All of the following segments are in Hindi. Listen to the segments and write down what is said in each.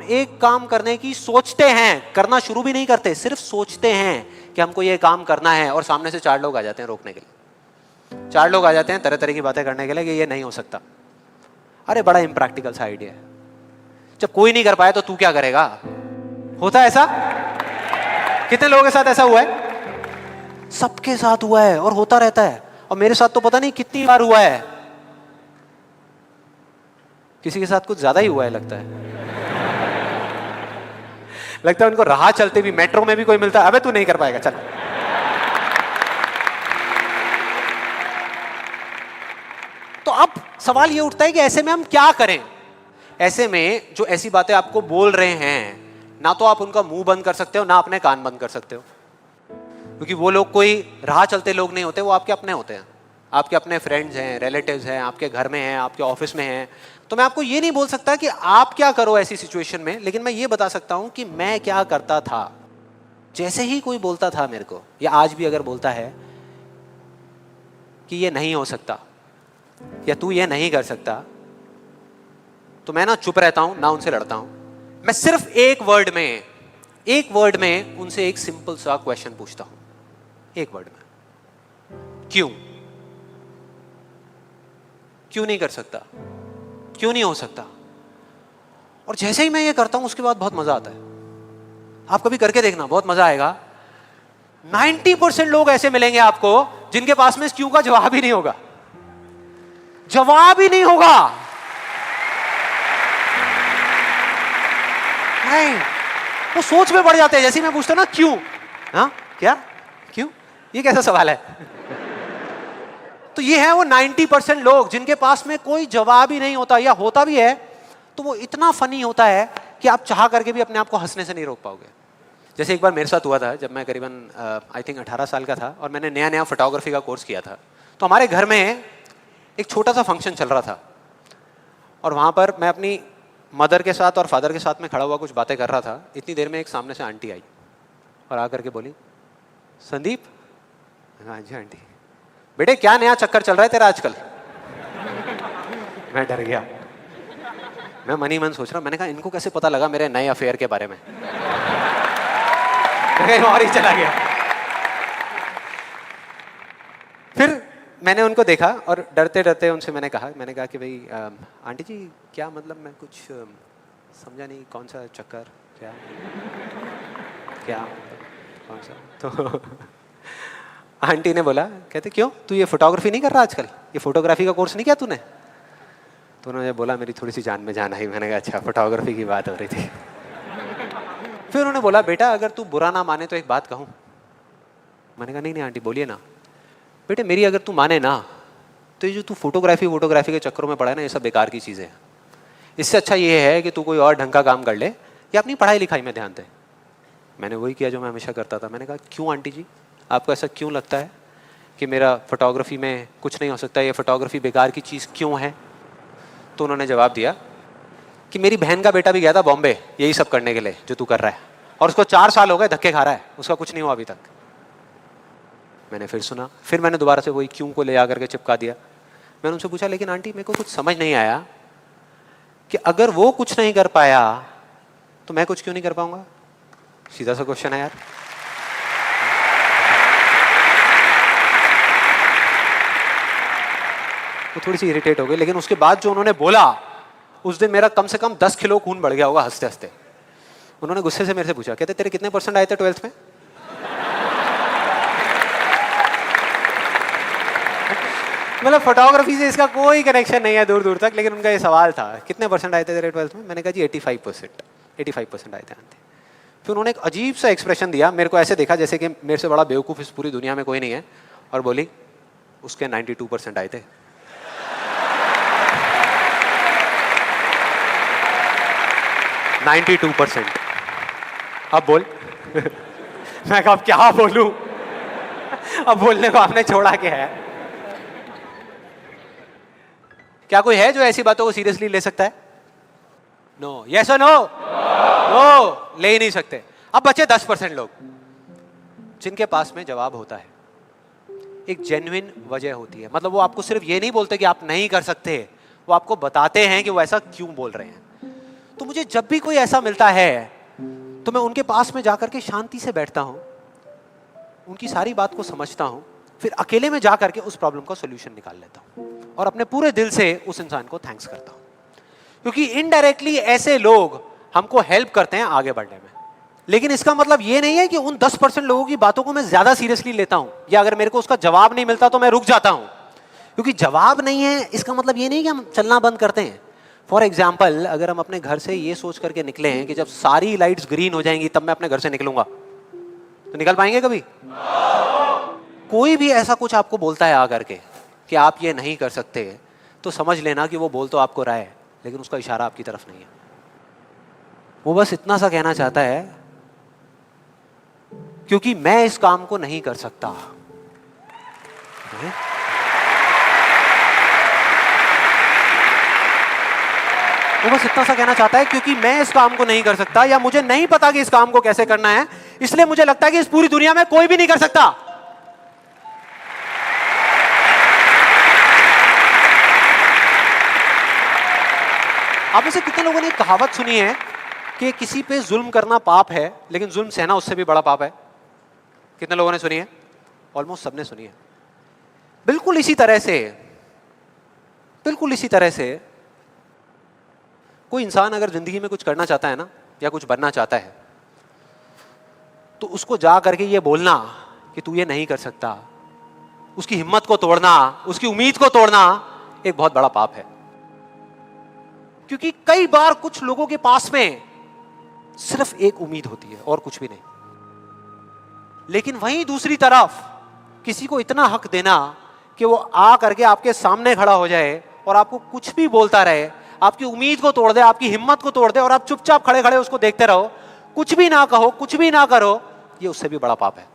एक काम करने की सोचते हैं, करना शुरू भी नहीं करते, सिर्फ सोचते हैं कि हमको ये काम करना है, और सामने से 4 लोग आ जाते हैं रोकने के लिए। 4 लोग आ जाते हैं तरह तरह की बातें करने के लिए कि ये नहीं हो सकता। अरे बड़ा इम्प्रैक्टिकल सा आइडिया है। जब कोई नहीं कर पाया तो तू क्या करेगा? होता है ऐसा? कितने लोगों के साथ ऐसा हुआ है? सबके साथ हुआ है और होता रहता है। और मेरे साथ तो पता नहीं कितनी बार हुआ है। किसी के साथ कुछ ज्यादा ही हुआ है लगता है। लगता है उनको राह चलते भी, मेट्रो में भी कोई मिलता है, अबे तू नहीं कर पाएगा चल। तो अब सवाल ये उठता है कि ऐसे में हम क्या करें? ऐसे में जो ऐसी बातें आपको बोल रहे हैं, ना तो आप उनका मुंह बंद कर सकते हो, ना अपने कान बंद कर सकते हो, क्योंकि वो लोग कोई राह चलते लोग नहीं होते, वो आपके अपने होते हैं। आपके अपने फ्रेंड्स हैं, रिलेटिव्स हैं, आपके घर में हैं, आपके ऑफिस में हैं। तो मैं आपको ये नहीं बोल सकता कि आप क्या करो ऐसी सिचुएशन में, लेकिन मैं ये बता सकता हूं कि मैं क्या करता था। जैसे ही कोई बोलता था मेरे को, या आज भी अगर बोलता है कि ये नहीं हो सकता या तू ये नहीं कर सकता, तो मैं ना चुप रहता हूं, ना उनसे लड़ता हूं। मैं सिर्फ एक वर्ड में उनसे एक सिंपल सा क्वेश्चन पूछता हूं, एक वर्ड में। क्यों नहीं कर सकता? क्यों नहीं हो सकता? और जैसे ही मैं ये करता हूं उसके बाद बहुत मजा आता है। आप कभी करके देखना, बहुत मजा आएगा। 90% लोग ऐसे मिलेंगे आपको जिनके पास में इस क्यों का जवाब ही नहीं होगा। जवाब ही नहीं होगा। नहीं, वो सोच में पड़ जाते हैं। जैसे मैं पूछता ना क्यों, हाँ क्या, क्यों, ये कैसा सवाल है? तो ये है वो 90% लोग जिनके पास में कोई जवाब ही नहीं होता, या होता भी है तो वो इतना फनी होता है कि आप चाह करके भी अपने आप को हंसने से नहीं रोक पाओगे। जैसे एक बार मेरे साथ हुआ था, जब मैं करीबन आई थिंक 18 साल का था और मैंने नया फोटोग्राफी का कोर्स किया था। तो हमारे घर में एक छोटा सा फंक्शन चल रहा था, और वहाँ पर मैं अपनी मदर के साथ और फादर के साथ में खड़ा हुआ कुछ बातें कर रहा था। इतनी देर में एक सामने से आंटी आई और आकर के बोली, संदीप। हाँ जी आंटी। बेटे क्या नया चक्कर चल रहा है तेरा आजकल? मैं डर गया। मैं मन ही मन सोच रहा, मैंने कहा इनको कैसे पता लगा मेरे नए अफेयर के बारे में? मैं कहीं और ही चला गया। फिर मैंने उनको देखा और डरते डरते उनसे मैंने कहा कि भाई आंटी जी क्या मतलब, मैं कुछ समझा नहीं, कौन सा चक्कर, क्या क्या कौन सा? तो आंटी ने बोला, कहते क्यों तू ये फोटोग्राफी नहीं कर रहा आजकल? ये फोटोग्राफी का कोर्स नहीं किया तूने? तो उन्होंने बोला, मेरी थोड़ी सी जान में जान आई। मैंने कहा अच्छा, फोटोग्राफी की बात हो रही थी। फिर उन्होंने बोला, बेटा अगर तू बुरा ना माने तो एक बात कहूँ। मैंने कहा नहीं आंटी बोलिए ना। बेटे मेरी अगर तू माने ना, तो ये जो तू फोटोग्राफी के चक्करों में पड़ा है ना, ये सब बेकार की चीज़ें हैं। इससे अच्छा ये है कि तू कोई और ढंग का काम कर ले या अपनी पढ़ाई लिखाई में ध्यान दे। मैंने वही किया जो मैं हमेशा करता था। मैंने कहा क्यों आंटी जी, आपको ऐसा क्यों लगता है कि मेरा फोटोग्राफी में कुछ नहीं हो सकता, ये फोटोग्राफी बेकार की चीज़ क्यों है? तो उन्होंने जवाब दिया कि मेरी बहन का बेटा भी गया था बॉम्बे यही सब करने के लिए जो तू कर रहा है, और उसको 4 साल हो गए धक्के खा रहा है, उसका कुछ नहीं हुआ अभी तक। मैंने फिर सुना, फिर मैंने दोबारा से वही क्यों को ले आकर के चिपका दिया। मैंने उनसे पूछा, लेकिन आंटी मेरे को कुछ समझ नहीं आया कि अगर वो कुछ नहीं कर पाया तो मैं कुछ क्यों नहीं कर पाऊंगा? सीधा सा क्वेश्चन है यार। वो थोड़ी सी इरिटेट हो गई, लेकिन उसके बाद जो उन्होंने बोला, उस दिन मेरा कम से कम 10 किलो खून बढ़ गया होगा हंसते हंसते। उन्होंने गुस्से से मेरे से पूछा, कहते तेरे कितने % आए थे 12th में? मतलब फोटोग्राफी से इसका कोई कनेक्शन नहीं है दूर दूर तक, लेकिन उनका ये सवाल था कितने % आए थे तेरे 12th में? मैंने कहा जी 85% आए थे आंटी। फिर उन्होंने एक अजीब सा एक्सप्रेशन दिया, मेरे को ऐसे देखा जैसे कि मेरे से बड़ा बेवकूफ़ इस पूरी दुनिया में कोई नहीं है, और बोली उसके 92% आए थे। अब बोल। मैं कहा अब क्या बोलूं? अब बोलने को आपने छोड़ा क्या है? क्या कोई है जो ऐसी बातों को सीरियसली ले सकता है? नो। यस और नो? नो, ले ही नहीं सकते। अब बचे 10% लोग जिनके पास में जवाब होता है, एक जेन्युइन वजह होती है। मतलब वो आपको सिर्फ ये नहीं बोलते कि आप नहीं कर सकते, वो आपको बताते हैं कि वो ऐसा क्यों बोल रहे हैं। तो मुझे जब भी कोई ऐसा मिलता है तो मैं उनके पास में जाकर के शांति से बैठता हूं, उनकी सारी बात को समझता हूं, फिर अकेले में जाकर के उस प्रॉब्लम का सॉल्यूशन निकाल लेता हूं और अपने पूरे दिल से उस इंसान को थैंक्स करता हूं। क्योंकि इनडायरेक्टली ऐसे लोग हमको हेल्प करते हैं आगे बढ़ने में। लेकिन इसका मतलब ये नहीं है कि उन 10% लोगों की बातों को मैं ज्यादा सीरियसली लेता हूं, या अगर मेरे को उसका जवाब नहीं मिलता तो मैं रुक जाता हूं। क्योंकि जवाब नहीं है इसका मतलब ये नहीं कि हम चलना बंद करते हैं। फॉर एग्जाम्पल, अगर हम अपने घर से ये सोच करके निकले हैं कि जब सारी लाइट्स ग्रीन हो जाएंगी तब मैं अपने घर से निकलूंगा, तो निकल पाएंगे कभी? कोई भी ऐसा कुछ आपको बोलता है आकर के कि आप ये नहीं कर सकते, तो समझ लेना कि वो बोल तो आपको रहा है लेकिन उसका इशारा आपकी तरफ नहीं है। वो बस इतना सा कहना चाहता है क्योंकि मैं इस काम को नहीं कर सकता। वो बस इतना सा कहना चाहता है क्योंकि मैं इस काम को नहीं कर सकता, या मुझे नहीं पता कि इस काम को कैसे करना है, इसलिए मुझे लगता है कि इस पूरी दुनिया में कोई भी नहीं कर सकता। आप में से कितने लोगों ने कहावत सुनी है कि किसी पे जुल्म करना पाप है लेकिन जुल्म सहना उससे भी बड़ा पाप है? कितने लोगों ने सुनी है? ऑलमोस्ट सबने सुनी है। बिल्कुल इसी तरह से कोई इंसान अगर जिंदगी में कुछ करना चाहता है ना, या कुछ बनना चाहता है, तो उसको जा करके ये बोलना कि तू ये नहीं कर सकता, उसकी हिम्मत को तोड़ना, उसकी उम्मीद को तोड़ना एक बहुत बड़ा पाप है। क्योंकि कई बार कुछ लोगों के पास में सिर्फ एक उम्मीद होती है और कुछ भी नहीं, लेकिन वहीं दूसरी तरफ किसी को इतना हक देना कि वो आ करके आपके सामने खड़ा हो जाए और आपको कुछ भी बोलता रहे, आपकी उम्मीद को तोड़ दे, आपकी हिम्मत को तोड़ दे, और आप चुपचाप खड़े खड़े उसको देखते रहो, कुछ भी ना कहो, कुछ भी ना करो, ये उससे भी बड़ा पाप है।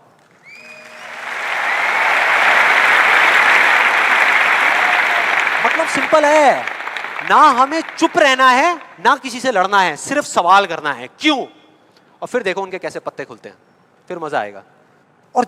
मतलब सिंपल है, ना हमें चुप रहना है ना किसी से लड़ना है, सिर्फ सवाल करना है क्यों, और फिर देखो उनके कैसे पत्ते खुलते हैं, फिर मजा आएगा।